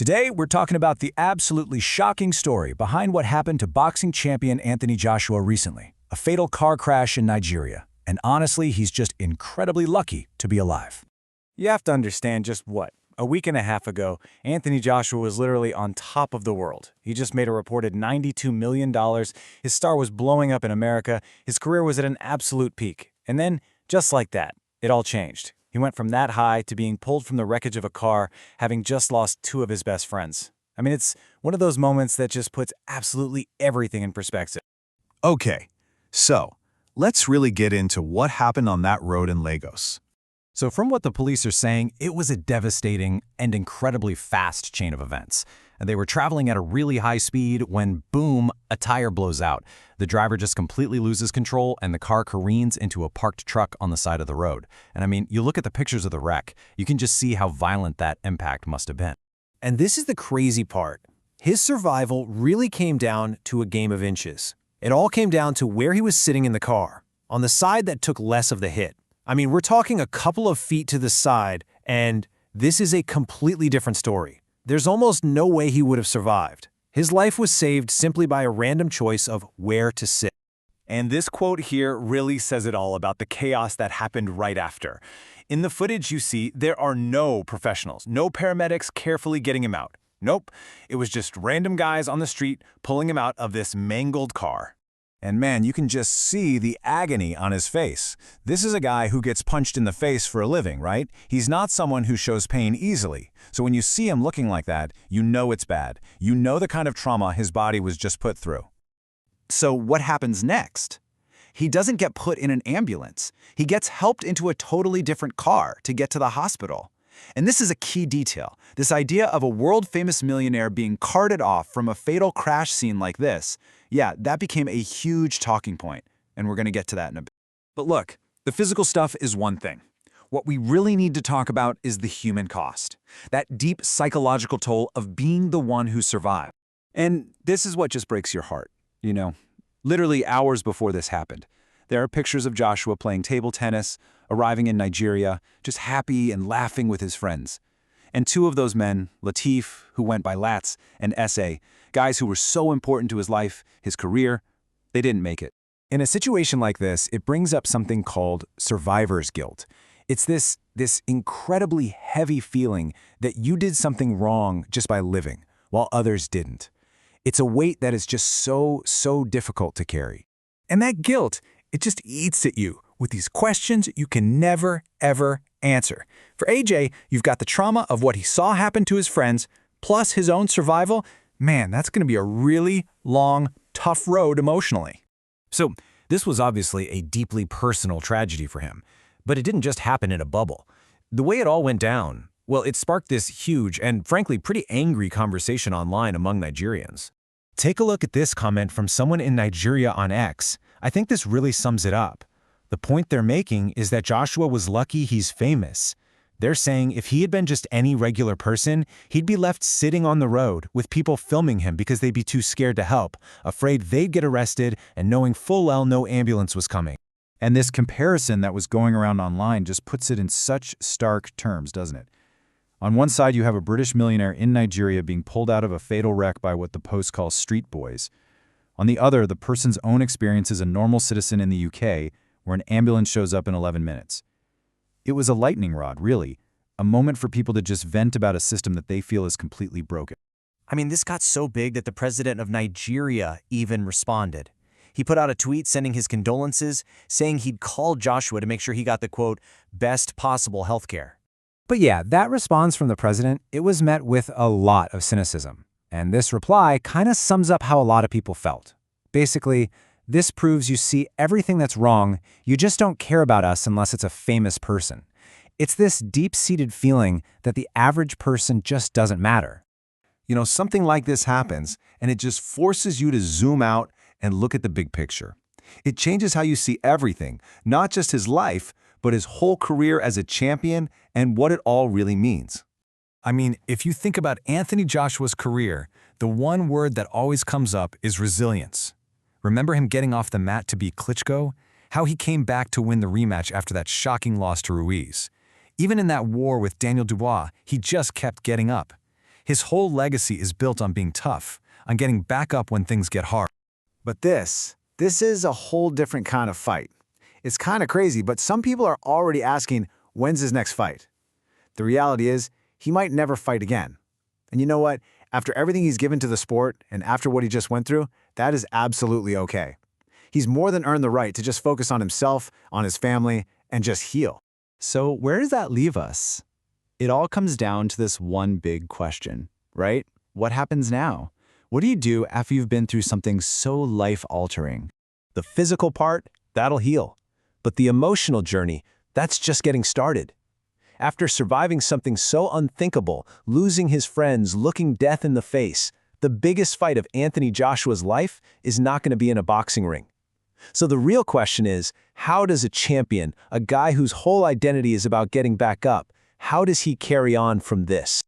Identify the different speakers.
Speaker 1: Today, we're talking about the absolutely shocking story behind what happened to boxing champion Anthony Joshua recently, a fatal car crash in Nigeria. And honestly, he's just incredibly lucky to be alive.
Speaker 2: You have to understand just what. A week and a half ago, Anthony Joshua was literally on top of the world. He just made a reported $92 million. His star was blowing up in America. His career was at an absolute peak. And then, just like that, it all changed. He went from that high to being pulled from the wreckage of a car, having just lost two of his best friends. I mean, it's one of those moments that just puts absolutely everything in perspective.
Speaker 3: Okay, so let's really get into what happened on that road in Lagos.
Speaker 1: So from what the police are saying, it was a devastating and incredibly fast chain of events. And they were traveling at a really high speed when, boom, a tire blows out. The driver just completely loses control and the car careens into a parked truck on the side of the road. And I mean, you look at the pictures of the wreck, you can just see how violent that impact must have been.
Speaker 4: And this is the crazy part. His survival really came down to a game of inches. It all came down to where he was sitting in the car, on the side that took less of the hit. I mean, we're talking a couple of feet to the side, and this is a completely different story. There's almost no way he would have survived. His life was saved simply by a random choice of where to sit.
Speaker 2: And this quote here really says it all about the chaos that happened right after. In the footage you see, there are no professionals, no paramedics carefully getting him out. Nope, it was just random guys on the street pulling him out of this mangled car.
Speaker 1: And man, you can just see the agony on his face. This is a guy who gets punched in the face for a living, right? He's not someone who shows pain easily. So when you see him looking like that, you know it's bad. You know the kind of trauma his body was just put through.
Speaker 5: So what happens next? He doesn't get put in an ambulance. He gets helped into a totally different car to get to the hospital. And this is a key detail. This idea of a world-famous millionaire being carted off from a fatal crash scene like this, yeah, that became a huge talking point, and we're going to get to that in a bit.
Speaker 6: But look, the physical stuff is one thing. What we really need to talk about is the human cost, that deep psychological toll of being the one who survived. And this is what just breaks your heart, you know. Literally hours before this happened, there are pictures of Joshua playing table tennis, arriving in Nigeria, just happy and laughing with his friends. And two of those men, Latif, who went by Latz, and SA, guys who were so important to his life, his career, they didn't make it.
Speaker 1: In a situation like this, it brings up something called survivor's guilt. It's this incredibly heavy feeling that you did something wrong just by living, while others didn't. It's a weight that is just so difficult to carry. And that guilt, it just eats at you with these questions you can never, ever answer. For AJ, you've got the trauma of what he saw happen to his friends, plus his own survival. Man, that's going to be a really long, tough road emotionally. So this was obviously a deeply personal tragedy for him, but it didn't just happen in a bubble. The way it all went down, well, it sparked this huge and frankly pretty angry conversation online among Nigerians. Take a look at this comment from someone in Nigeria on X. I think this really sums it up. The point they're making is that Joshua was lucky he's famous. They're saying if he had been just any regular person, he'd be left sitting on the road with people filming him because they'd be too scared to help, afraid they'd get arrested and knowing full well no ambulance was coming.
Speaker 3: And this comparison that was going around online just puts it in such stark terms, doesn't it? On one side, you have a British millionaire in Nigeria being pulled out of a fatal wreck by what the Post calls street boys. On the other, the person's own experience as a normal citizen in the UK, where an ambulance shows up in 11 minutes. It was a lightning rod, really, a moment for people to just vent about a system that they feel is completely broken.
Speaker 4: I mean, this got so big that the president of Nigeria even responded. He put out a tweet sending his condolences, saying he'd called Joshua to make sure he got the, quote, best possible health care.
Speaker 1: But yeah, that response from the president, it was met with a lot of cynicism. And this reply kind of sums up how a lot of people felt. Basically, this proves you see everything that's wrong, you just don't care about us unless it's a famous person. It's this deep-seated feeling that the average person just doesn't matter.
Speaker 3: You know, something like this happens, and it just forces you to zoom out and look at the big picture. It changes how you see everything, not just his life, but his whole career as a champion and what it all really means.
Speaker 1: I mean, if you think about Anthony Joshua's career, the one word that always comes up is resilience. Remember him getting off the mat to beat Klitschko? How he came back to win the rematch after that shocking loss to Ruiz. Even in that war with Daniel Dubois, he just kept getting up.
Speaker 3: His whole legacy is built on being tough, on getting back up when things get hard.
Speaker 5: But this is a whole different kind of fight. It's kind of crazy, but some people are already asking, when's his next fight? The reality is, he might never fight again. And you know what? After everything he's given to the sport, and after what he just went through, that is absolutely okay. He's more than earned the right to just focus on himself, on his family, and just heal.
Speaker 6: So where does that leave us? It all comes down to this one big question, right? What happens now? What do you do after you've been through something so life-altering?
Speaker 4: The physical part, that'll heal. But the emotional journey, that's just getting started. After surviving something so unthinkable, losing his friends, looking death in the face, the biggest fight of Anthony Joshua's life is not going to be in a boxing ring. So the real question is, how does a champion, a guy whose whole identity is about getting back up, how does he carry on from this?